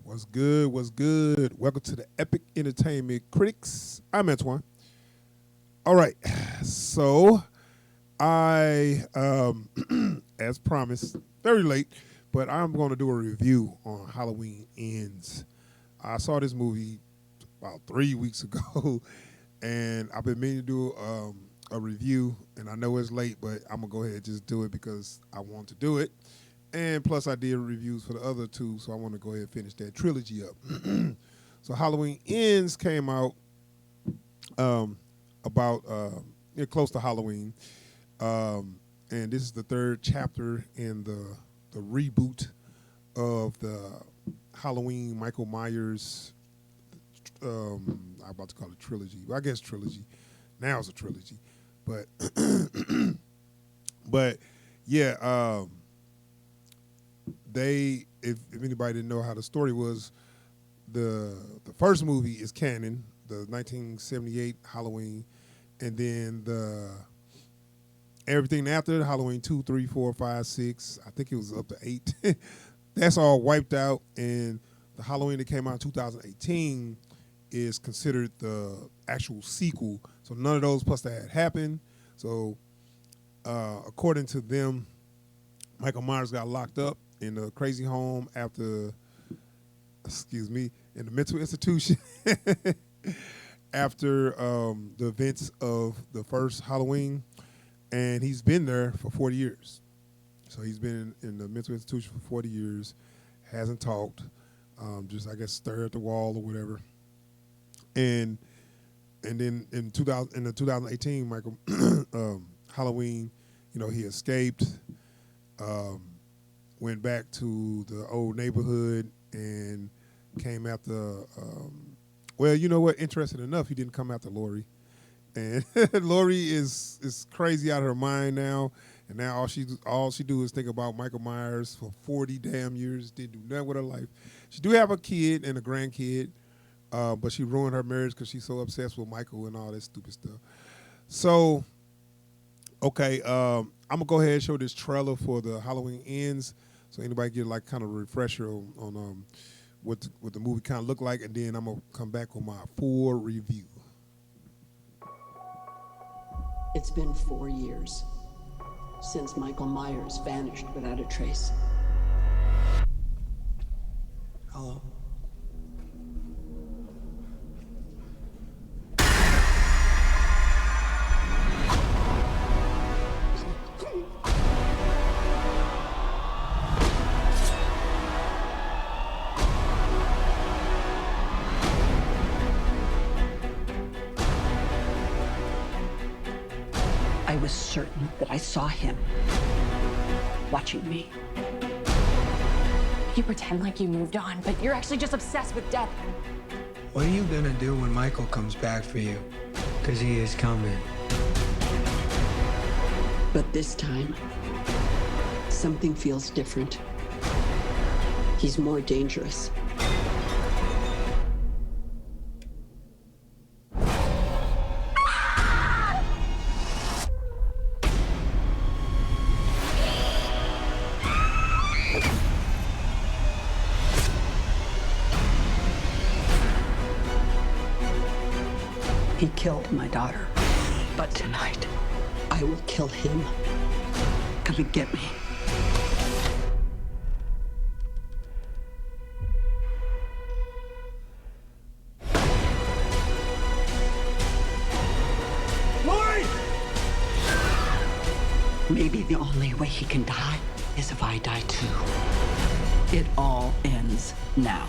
What's good? What's good? Welcome to the Epic Entertainment Critics. I'm Antoine. All right. So as promised, very late, but I'm going to do a review on Halloween Ends. I saw this movie about 3 weeks ago, and I've been meaning to do a review, and I know it's late, but I'm going to go ahead and just do it because I want to do it. And plus, I did reviews for the other two, so I want to go ahead and finish that trilogy up. So, Halloween Ends came out um, about close to Halloween, and this is the third chapter in the reboot of the Halloween Michael Myers. I'm about to call it trilogy. Well, I guess trilogy. Now it's a trilogy, but but yeah. They if anybody didn't know how the story was, the first movie is canon, the 1978 Halloween, and then the everything after Halloween 2, 3, 4, 5, 6, I think it was up to 8. That's all wiped out, and the Halloween that came out in 2018 is considered the actual sequel. So none of those plus that had happened. So according to them, Michael Myers got locked up in a crazy home after, in the mental institution after the events of the first Halloween, and he's been there for 40 years. So he's been in the mental institution for 40 years, hasn't talked, just I guess stare at the wall or whatever. And then in the 2018 Michael Halloween, he escaped. Went back to the old neighborhood and came after. Well, you know what? Interesting enough, he didn't come after Lori, and Lori is crazy out of her mind now. And now all she do is think about Michael Myers for 40 damn years. Didn't do nothing with her life. She do have a kid and a grandkid, but she ruined her marriage because she's so obsessed with Michael and all that stupid stuff. So, okay, I'm gonna go ahead and show this trailer for the Halloween Ends. So anybody get like kind of a refresher on what the movie kind of looked like, and then I'm gonna come back with my full review. It's been 4 years since Michael Myers vanished without a trace. Hello? I was certain that I saw him watching me. You pretend like you moved on, but you're actually just obsessed with death. What are you gonna do when Michael comes back for you? Because he is coming. But this time, something feels different. He's more dangerous. He killed my daughter. But tonight, I will kill him. Come and get me. Lori! Maybe the only way he can die is if I die too. It all ends now.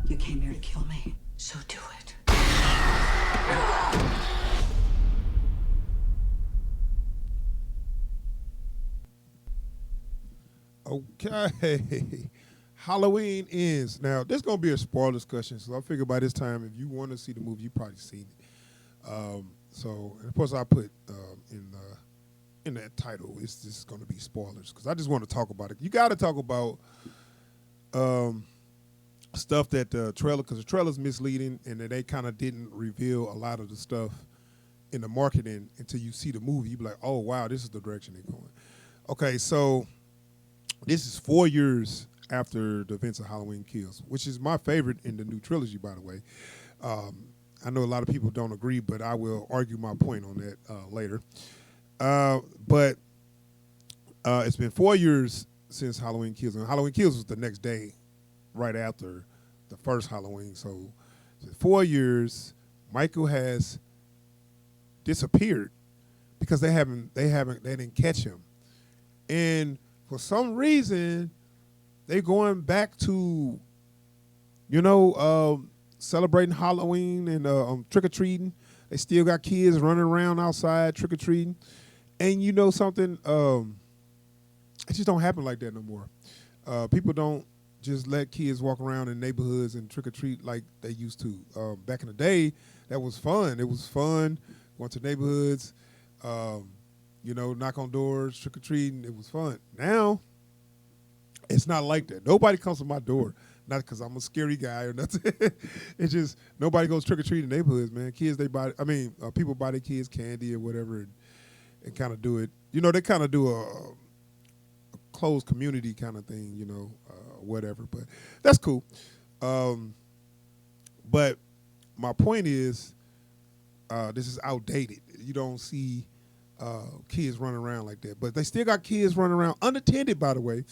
You came here to kill me, so do it. Okay. Halloween Ends. Now, this is going to be a spoiler discussion, so I figure by this time, if you want to see the movie, you probably seen it. So, and of course, I put in in that title, it's just going to be spoilers because I just want to talk about it. You got to talk about stuff that the trailer, because the trailer's misleading and that they kind of didn't reveal a lot of the stuff in the marketing until you see the movie. You be like, oh wow, this is the direction they're going. Okay, so this is 4 years after the events of Halloween Kills, which is my favorite in the new trilogy, by the way. I know a lot of people don't agree, but I will argue my point on that later. But it's been 4 years since Halloween Kills, and Halloween Kills was the next day, right after the first Halloween. So 4 years, Michael has disappeared because they didn't catch him, and for some reason they're going back to, celebrating Halloween and trick or treating. They still got kids running around outside trick or treating, and you know something, it just don't happen like that no more. People don't just let kids walk around in neighborhoods and trick or treat like they used to. Back in the day, that was fun. It was fun going to neighborhoods, knock on doors, trick or treating. It was fun. Now, it's not like that. Nobody comes to my door, not because I'm a scary guy or nothing. It's just nobody goes trick or treating in neighborhoods, man. People buy their kids candy or whatever and kind of do it. They kind of do a closed community kind of thing, whatever. But that's cool. But my point is, this is outdated. You don't see kids running around like that. But they still got kids running around unattended, by the way.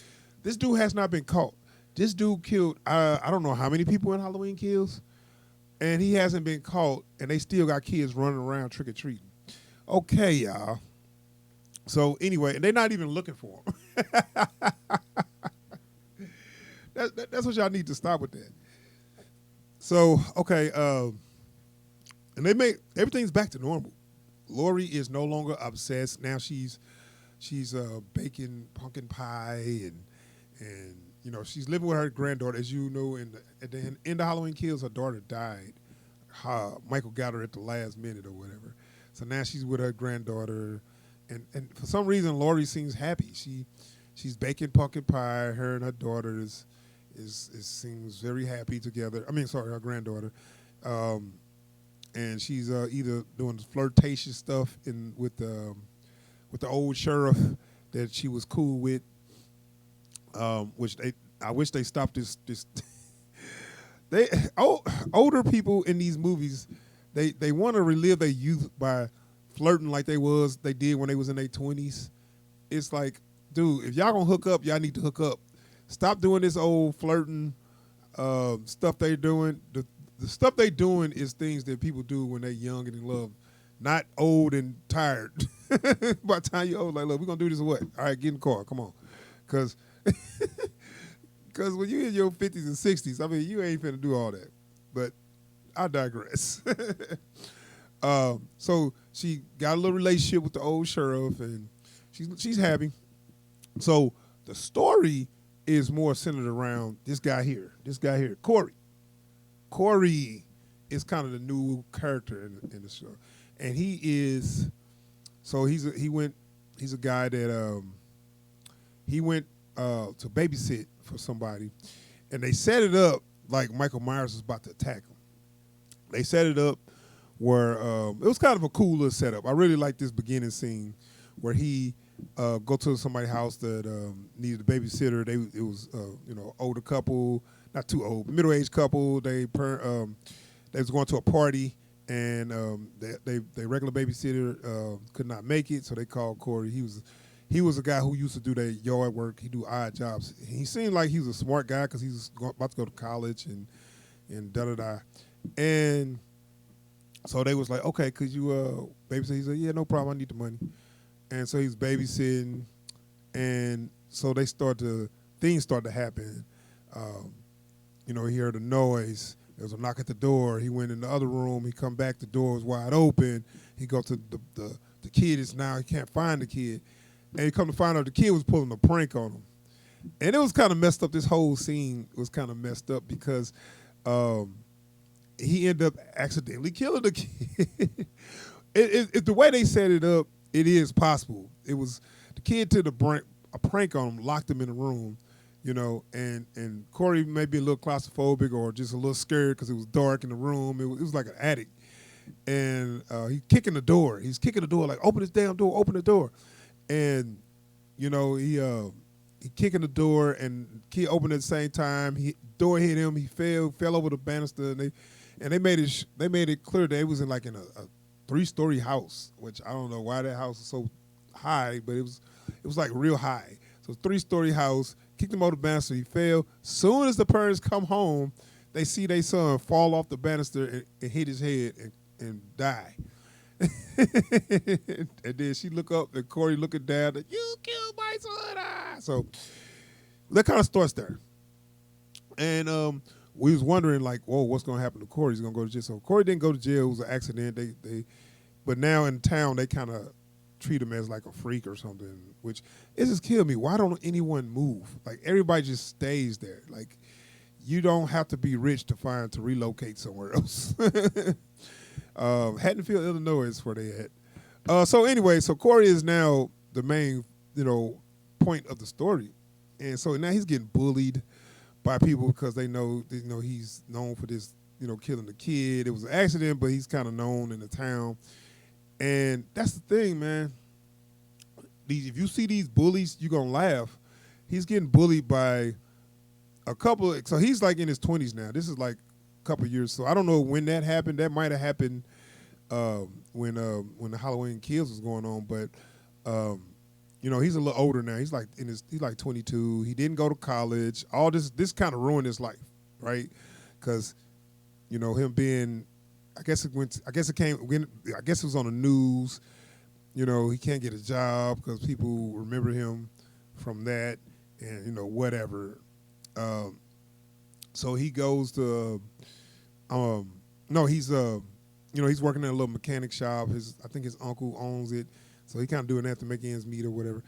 This dude has not been caught. This dude killed, I don't know how many people in Halloween Kills, and he hasn't been caught, and they still got kids running around trick-or-treating. Okay, y'all. So anyway, and they're not even looking for him. That's what y'all need to stop with that. So, okay, and they make, everything's back to normal. Laurie is no longer obsessed. Now she's baking pumpkin pie and she's living with her granddaughter. As you know, at the end of Halloween Kills, her daughter died. Michael got her at the last minute or whatever. So now she's with her granddaughter, and for some reason Laurie seems happy. She's baking pumpkin pie. Her and her daughter seems very happy together. Her granddaughter, and she's either doing flirtatious stuff with the old sheriff that she was cool with. I wish they stopped this. Older people in these movies, they want to relive their youth by flirting like they did when they was in their 20s. It's like, dude, if y'all gonna hook up, y'all need to hook up. Stop doing this old flirting stuff they doing. The stuff they doing is things that people do when they're young and in love, not old and tired. By the time you're old, like, look, we're gonna do this or what? All right, get in the car, come on, because when you're in your 50s and 60s, you ain't finna do all that. But I digress. So she got a little relationship with the old sheriff, and she's happy. So the story is more centered around this guy here, Corey. Corey is kind of the new character in the show, and he's a guy that he went to babysit for somebody, and they set it up like Michael Myers was about to attack him. They set it up where it was kind of a cool little setup. I really like this beginning scene where he go to somebody's house that needed a babysitter. It was older couple, not too old, middle-aged couple. They was going to a party, and they regular babysitter could not make it, so they called Corey. He was a guy who used to do their yard work. He do odd jobs. He seemed like he was a smart guy because he was about to go to college and da-da-da. And so they was like, okay, could you babysit? He said, yeah, no problem. I need the money. And so he's babysitting. And so things started to happen. He heard a noise. There was a knock at the door. He went in the other room. He come back. The door was wide open. He go to the kid is now. He can't find the kid. And he come to find out the kid was pulling a prank on him. And it was kind of messed up. This whole scene was kind of messed up because he ended up accidentally killing the kid. The way they set it up, it is possible. it was the kid did a prank on him, locked him in a room, and Corey may be a little claustrophobic or just a little scared because it was dark in the room. It was like an attic, and he's kicking the door. He's kicking the door like, open this damn door, open the door, and he kicking the door, and kid opened at the same time. Door hit him. He fell over the banister, and they made it clear that it was in a 3-story house, which I don't know why that house is so high, but it was like real high. So 3-story house, kicked him over the banister, he fell. Soon as the parents come home, they see their son fall off the banister and hit his head and die. And then she look up and Corey looking down, like, you killed my son. So that kind of starts there. And we was wondering, like, whoa, what's going to happen to Corey? He's going to go to jail. So Corey didn't go to jail. It was an accident. But now in town, they kind of treat him as like a freak or something, which it just killed me. Why don't anyone move? Like, everybody just stays there. Like, you don't have to be rich to relocate somewhere else. Haddonfield, Illinois is where they at. So anyway, so Corey is now the main, point of the story. And so now he's getting bullied by people because they know he's known for this, killing the kid. It was an accident, but he's kind of known in the town. And that's the thing, man. If you see these bullies, you're going to laugh. He's getting bullied by a couple. So he's like in his 20s now. This is like a couple years. So I don't know when that happened. That might have happened when the Halloween Kills was going on. But, he's a little older now. He's like 22. He didn't go to college. All this kind of ruined his life, right? Because, him being, I guess it was on the news. He can't get a job because people remember him from that, and whatever. So he goes to, he's working at a little mechanic shop. I think his uncle owns it, so he kind of doing that to make ends meet or whatever.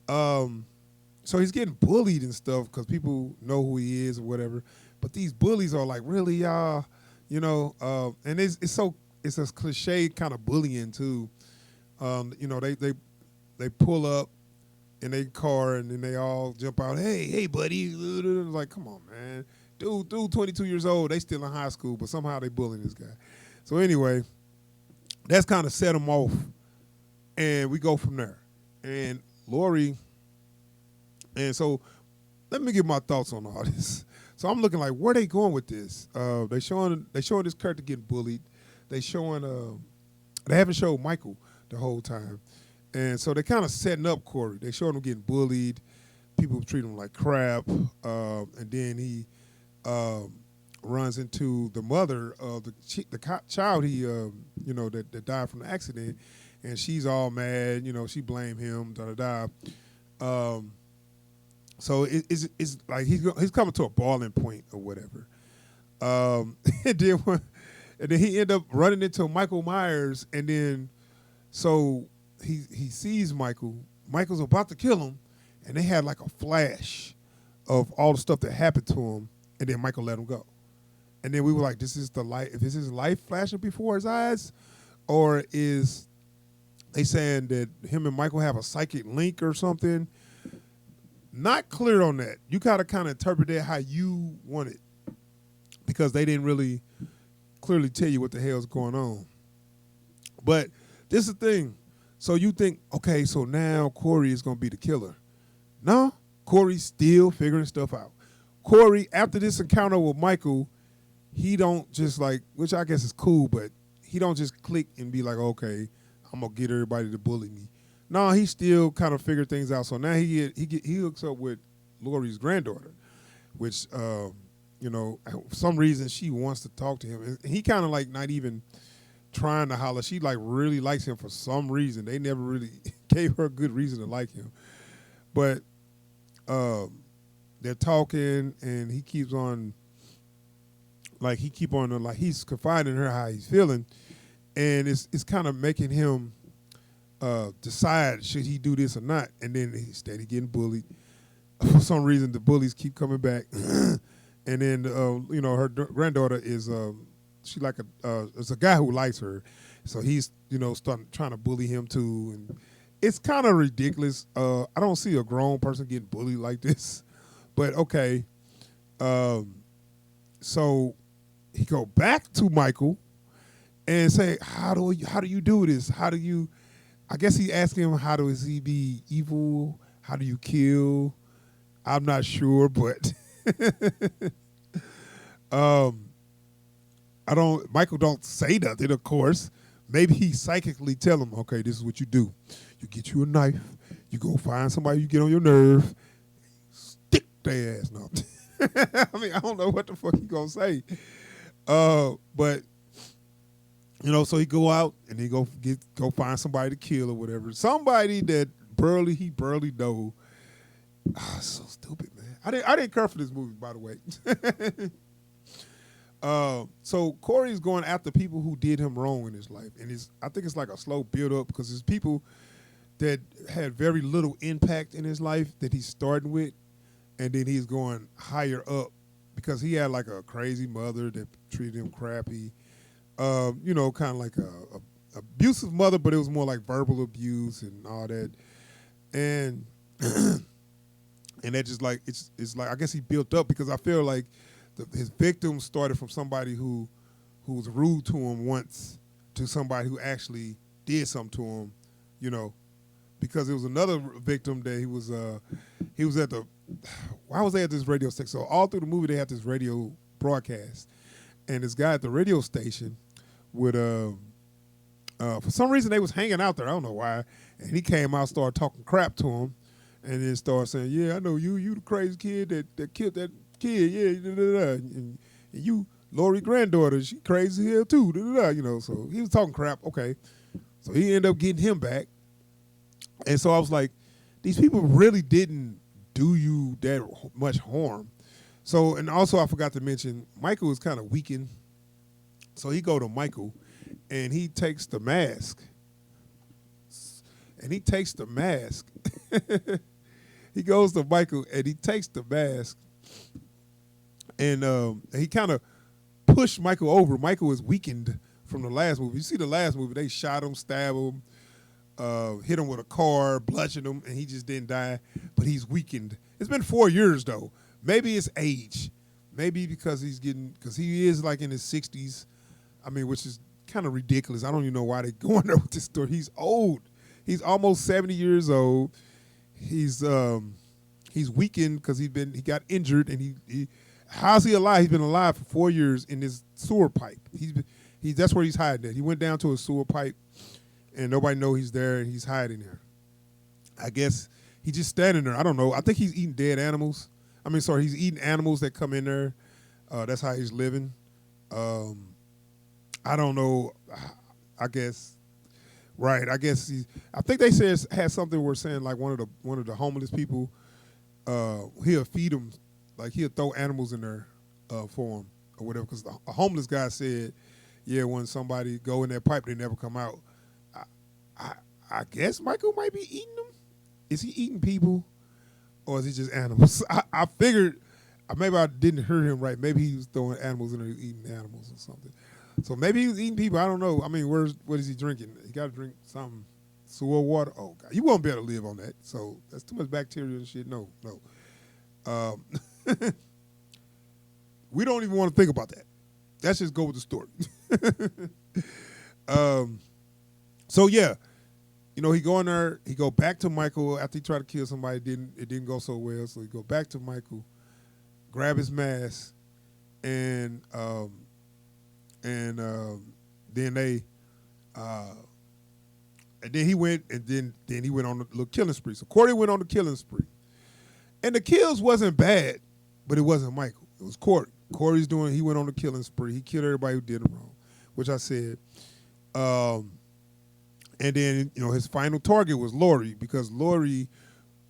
So he's getting bullied and stuff because people know who he is or whatever. But these bullies are like, really, y'all, and it's a cliche kind of bullying too. They pull up in their car and then they all jump out. Hey, buddy! Like, come on, man. Dude, 22 years old. They still in high school, but somehow they bullying this guy. So anyway, that's kind of set him off, and we go from there. And Lori, and so let me give my thoughts on all this. So I'm looking like, where they going with this? They showing this character getting bullied. They haven't showed Michael the whole time. And so they kind of setting up Corey. They showing him getting bullied. People treat him like crap. And then he runs into the mother of the child that died from the accident. And she's all mad. She blamed him, da-da-da. So it's like he's coming to a boiling point or whatever. And then he ended up running into Michael Myers, and then so he sees Michael. Michael's about to kill him, and they had like a flash of all the stuff that happened to him, and then Michael let him go. And then we were like, this is life flashing before his eyes, or is they saying that him and Michael have a psychic link or something? Not clear on that. You kind of interpret that how you want it, because they didn't really clearly tell you what the hell's going on. But this is the thing. So you think, okay, so now Corey is going to be the killer. No, Corey's still figuring stuff out. Corey, after this encounter with Michael, he don't just like, which I guess is cool, but he don't just click and be like, okay, I'm going to get everybody to bully me. No, he still kind of figured things out. So now he hooks up with Lori's granddaughter, which, for some reason she wants to talk to him. And he kind of like not even trying to holler. She like really likes him for some reason. They never really gave her a good reason to like him. But they're talking, and he keeps on, like he's confiding in her how he's feeling. And it's kind of making him decide should he do this or not. And then he's steady getting bullied. For some reason, the bullies keep coming back. And then, her granddaughter is, she like it's a guy who likes her. So he's, starting trying to bully him too. it's kind of ridiculous. I don't see a grown person getting bullied like this, but okay. So he go back to Michael and say, how do you do this? How do you? I guess he asking him, how does he be evil? How do you kill? I'm not sure, but Michael don't say nothing, of course. Maybe he psychically tell him, okay, this is what you do. You get you a knife. You go find somebody you get on your nerve. Stick their ass. No. I mean, I don't know what the fuck he gonna say. But so he go out and he go find somebody to kill or whatever. Somebody that he barely know. Oh, so stupid, man. I didn't care for this movie, by the way. So Corey's going after people who did him wrong in his life, and I think it's like a slow build up because it's people that had very little impact in his life that he's starting with, and then he's going higher up because he had like a crazy mother that treated him crappy, kind of like a abusive mother, but it was more like verbal abuse and all that, and and that just like it's like I guess he built up because I feel like his victims started from somebody who was rude to him once to somebody who actually did something to him, because it was another victim that he was at why was they at this radio station? So all through the movie they had this radio broadcast, and this guy at the radio station would for some reason they was hanging out there, I don't know why, and he came out, started talking crap to him, and then started saying, yeah, I know you the crazy kid that killed that kid, yeah, and you, Lori granddaughter, she crazy here too, so he was talking crap, okay. So he ended up getting him back. And so I was like, these people really didn't do you that much harm. So, and also I forgot to mention, Michael is kind of weakened. So he go to Michael, and he takes the mask. He goes to Michael, and he takes the mask. And he kind of pushed Michael over. Michael is weakened from the last movie. You see the last movie, they shot him, stabbed him, hit him with a car, bludgeoned him, and he just didn't die. But he's weakened. It's been 4 years, though. Maybe it's age. Maybe because he is like in his 60s. I mean, which is kind of ridiculous. I don't even know why they're going there with this story. He's old. He's almost 70 years old. He's weakened because he got injured, and he how's he alive? He's been alive for 4 years in this sewer pipe. That's where he's hiding at. He went down to a sewer pipe, and nobody know he's there, and he's hiding there. I guess he's just standing there. I don't know. I think he's eating dead animals. He's eating animals that come in there. That's how he's living. I don't know. I guess. Right. I guess I think they said had something where saying like one of the homeless people, he'll feed them, like he'll throw animals in there for him or whatever. Because a homeless guy said, yeah, when somebody go in that pipe, they never come out. I guess Michael might be eating them. Is he eating people, or is he just animals? I figured maybe I didn't hear him right. Maybe he was throwing animals in there, eating animals or something. So maybe he was eating people. I don't know. I mean, what is he drinking? He got to drink something. Sewer water. Oh God, you won't be able to live on that. So that's too much bacteria and shit. No. We don't even want to think about that. Let's just go with the story. So yeah, he go in there. He go back to Michael after he tried to kill somebody. It didn't go so well. So he go back to Michael, grab his mask, and then they and then he went on a little killing spree. So Corey went on the killing spree, and the kills wasn't bad, but it wasn't Michael. It was Corey. He went on the killing spree. He killed everybody who did him wrong, which I said. And then his final target was Lori, because Lori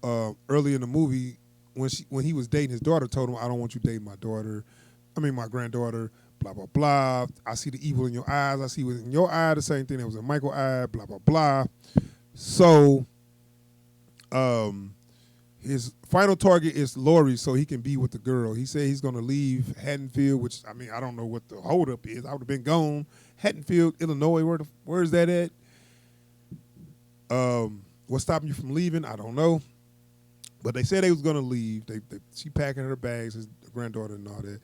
early in the movie when he was dating his daughter told him, I don't want you dating my granddaughter. Blah, blah, blah. I see the evil in your eyes. I see what's in your eye, the same thing that was in Michael's eye, blah, blah, blah. So his final target is Lori so he can be with the girl. He said he's going to leave Haddonfield, which, I don't know what the holdup is. I would have been gone. Haddonfield, Illinois, where is that at? What's stopping you from leaving? I don't know. But they said they was gonna leave. She packing her bags, his granddaughter and all that.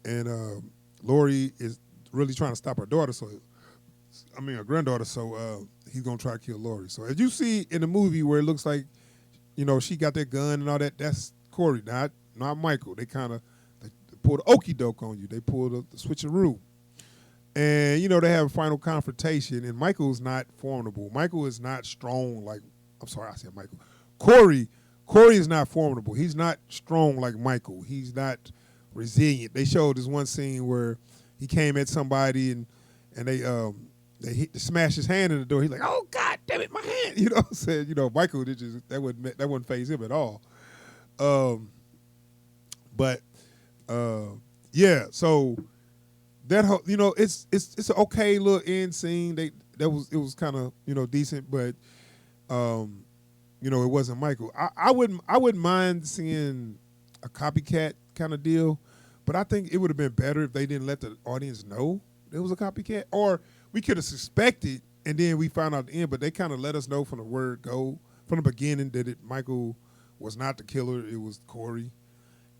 And Lori is really trying to stop her daughter. Her granddaughter. So he's gonna try to kill Lori. So as you see in the movie where it looks like, she got that gun and all that. That's Corey, not Michael. They kind of they pulled the okey doke on you. They pulled the switcheroo. And, they have a final confrontation, and Michael's not formidable. Michael is not strong like, I'm sorry, I said Michael. Corey is not formidable. He's not strong like Michael. He's not resilient. They showed this one scene where he came at somebody and they smashed his hand in the door. He's like, oh, God damn it, my hand. You know what I'm saying? Michael, that wouldn't phase him at all. Yeah, so that whole, it's an okay little end scene. It was kind of decent, but it wasn't Michael. I wouldn't mind seeing a copycat kind of deal, but I think it would have been better if they didn't let the audience know it was a copycat, or we could have suspected and then we found out at the end. But they kind of let us know from the word go from the beginning that Michael was not the killer. It was Corey.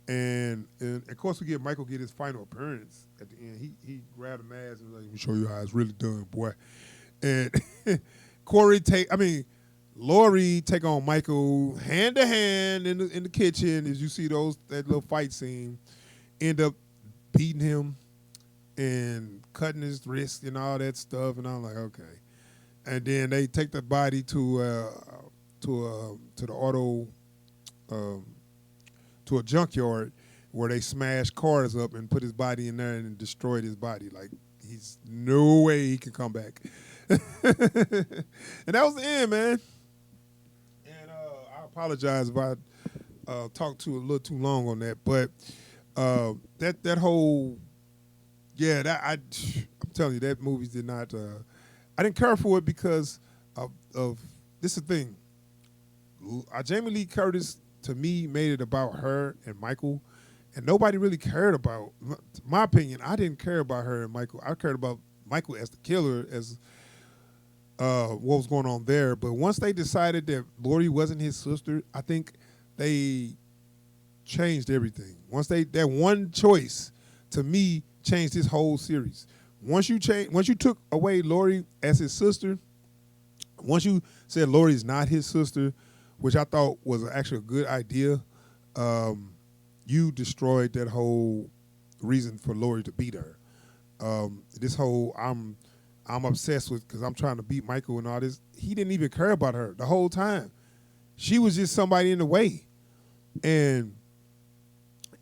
And of course we get Michael get his final appearance at the end. He grabbed a mask and was like, let me show you how it's really done, boy. And Lori take on Michael hand to hand in the kitchen as you see that little fight scene. End up beating him and cutting his wrist and all that stuff, and I'm like, okay. And then they take the body to the auto to a junkyard where they smashed cars up and put his body in there and destroyed his body. Like, he's no way he can come back. And that was the end, man. And I apologize if I talked a little too long on that, but that whole, I'm telling you, that movie did not. I didn't care for it because of this is the thing. Jamie Lee Curtis, to me, made it about her and Michael, and nobody really cared about. My opinion, I didn't care about her and Michael. I cared about Michael as the killer, as what was going on there. But once they decided that Lori wasn't his sister, I think they changed everything. That one choice, to me, changed this whole series. Once you took away Lori as his sister, once you said Lori's not his sister, which I thought was actually a good idea, you destroyed that whole reason for Lori to beat her. This whole I'm obsessed with because I'm trying to beat Michael and all this. He didn't even care about her the whole time. She was just somebody in the way, and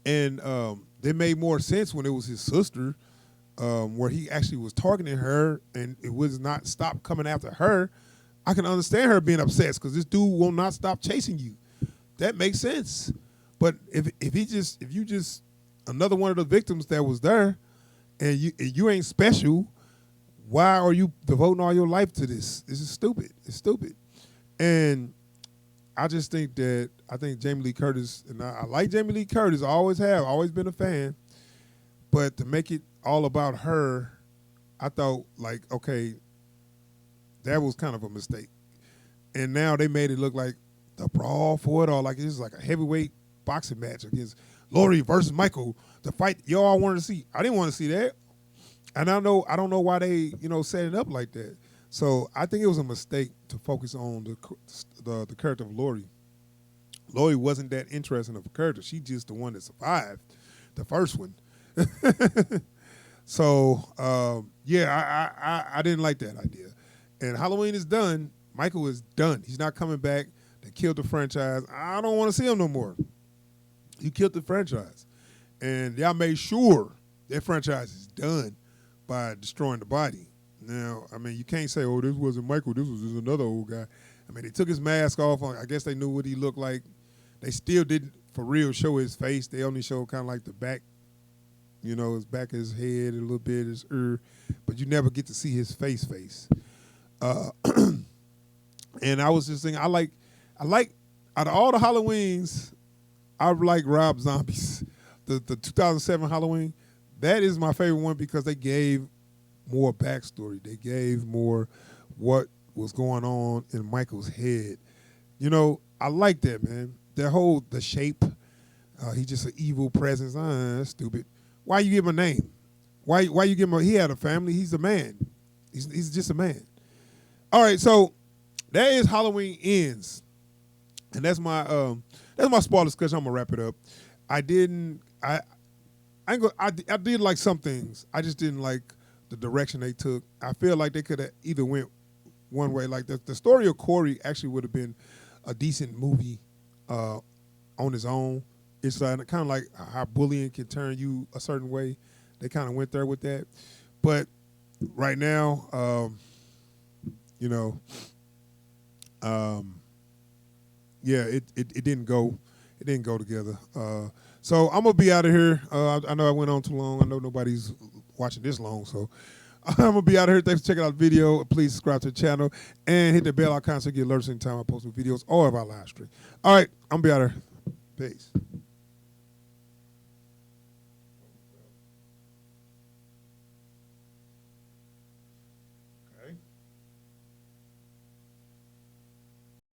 it made more sense when it was his sister, where he actually was targeting her, and it was not stop coming after her. I can understand her being obsessed because this dude will not stop chasing you. That makes sense. But if you just another one of the victims that was there, and you ain't special, why are you devoting all your life to this? This is stupid. It's stupid. And I just think Jamie Lee Curtis, and I like Jamie Lee Curtis, I always have, always been a fan. But to make it all about her, I thought, like, okay, that was kind of a mistake. And now they made it look like the brawl for it, or like it's like a heavyweight boxing match against Lori versus Michael, the fight y'all wanted to see. I didn't want to see that. And I don't know why they, set it up like that. So I think it was a mistake to focus on the character of Lori. Lori wasn't that interesting of a character. She's just the one that survived the first one. So, I didn't like that idea. And Halloween is done. Michael is done. He's not coming back. They killed the franchise. I don't want to see him no more. You killed the franchise. And y'all made sure that franchise is done by destroying the body. Now, you can't say, oh, this wasn't Michael. This was just another old guy. They took his mask off. I guess they knew what he looked like. They still didn't, for real, show his face. They only showed kind of like the back, his back of his head, a little bit, his ear. But you never get to see his face. And I was just thinking, I like out of all the Halloweens, I like Rob Zombie's. The 2007 Halloween, that is my favorite one because they gave more backstory. They gave more what was going on in Michael's head. You know, I like that, man. The shape. He's just an evil presence. That's stupid. Why you give him a name? Why you give him he had a family. He's a man. He's just a man. All right, so that is Halloween Ends. And that's my spoiler discussion. I'm gonna wrap it up. I did like some things. I just didn't like the direction they took. I feel like they could have either went one way. Like the story of Corey actually would have been a decent movie on his own. It's kind of like how bullying can turn you a certain way. They kind of went there with that. But right now, it didn't go. It didn't go together. So I'm gonna be out of here. I know I went on too long. I know nobody's watching this long, so I'm gonna be out of here. Thanks for checking out the video. Please subscribe to the channel and hit the bell icon so you get alerts anytime I post new videos or if I live stream. All right, I'm gonna be out of here. Peace.